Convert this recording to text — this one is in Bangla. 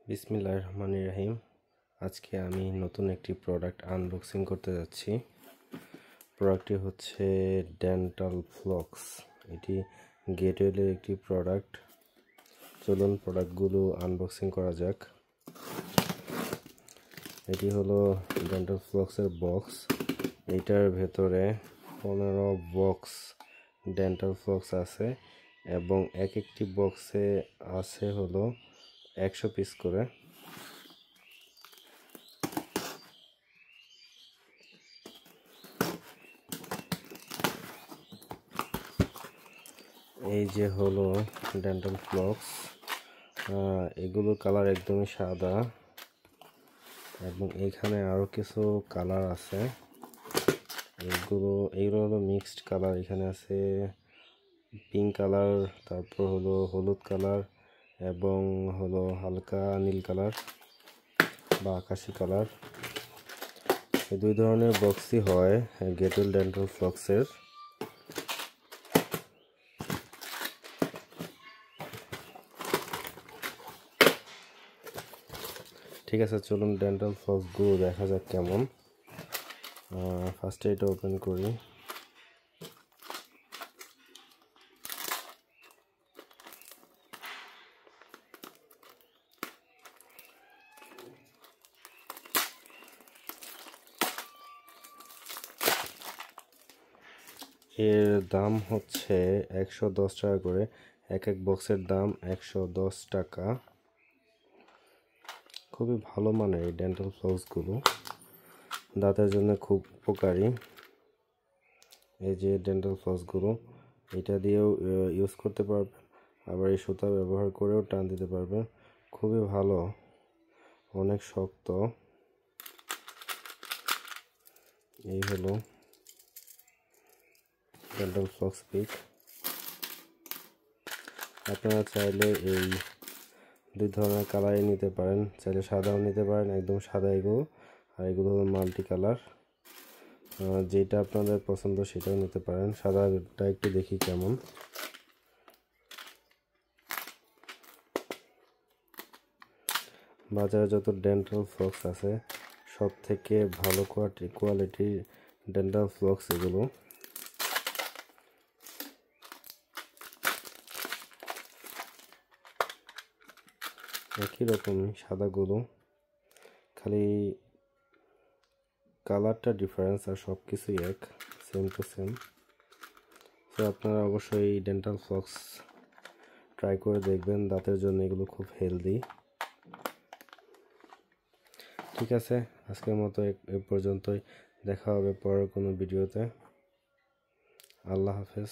বিসমিল্লাহির রহমানির রহিম। আজকে আমি নতুন একটি প্রোডাক্ট আনবক্সিং করতে যাচ্ছি। প্রোডাক্টটি হচ্ছে ডেন্টাল ফ্লক্স। এটি গেটওয়েলের একটি প্রোডাক্ট। চলুন প্রোডাক্টগুলো আনবক্সিং করা যাক। এটি হলো ডেন্টাল ফ্লক্সের বক্স। এটার ভেতরে 15 বক্স ডেন্টাল ফ্লক্স আছে এবং এক একটি বক্সে আছে হলো 100 পিস করে। এই যে হলো ডেন্টাল ফ্লক্স। এগুলোর কালার একদমই সাদা এবং এখানে আরো কিছু কালার আছে। এগুলো হলো মিক্সড কালার। এখানে আছে পিঙ্ক কালার, তারপর হলো হলুদ কালার এবং হলো হালকা নীল কালার বা আকাশি কালার। এই দুই ধরনের বক্সই হয় গেটওয়েল ডেন্টাল ফ্লক্সের। ঠিক আছে, চলুন ডেন্টাল ফ্লক্সগুলো দেখা যাক কেমন। ফার্স্টে এটা ওপেন করি। এর দাম হচ্ছে 110 টাকা করে। এক বক্সের দাম 110 টাকা। খুবই ভালো মানের এই ডেন্টাল ফ্লক্সগুলো, দাঁতের জন্য খুব উপকারী। এই যে ডেন্টাল ফ্লক্সগুলো, এটা দিয়েও ইউজ করতে পারবেন, আবার এই সুতা ব্যবহার করেও টান দিতে পারবেন। খুবই ভালো, অনেক শক্ত। এই হলো ডেন্টাল ফ্লক্স পিক। আপনারা চাইলে এই দুই ধরনের কালারই নিতে পারেন, চাইলে সাদাও নিতে পারেন, একদম সাদা এগুলো, আর এগুলো হলো মাল্টি কালার। যেটা আপনাদের পছন্দ সেটাও নিতে পারেন। সাদাটা একটু দেখি কেমন। বাজারে যত ডেন্টাল ফ্লক্স আছে সব থেকে ভালো কোয়ালিটির ডেন্টাল ফ্লক্স এগুলো। একই রকমই সাদাগুলো, খালি কালারটা ডিফারেন্স, আর সব কিছুই এক, সেম টু সেম। তো আপনারা অবশ্যই ডেন্টাল ফ্লক্স ট্রাই করে দেখবেন, দাঁতের জন্য এগুলো খুব হেলদি। ঠিক আছে, আজকের মতো এ পর্যন্তই। দেখা হবে পরের কোনো ভিডিওতে। আল্লাহ হাফেজ।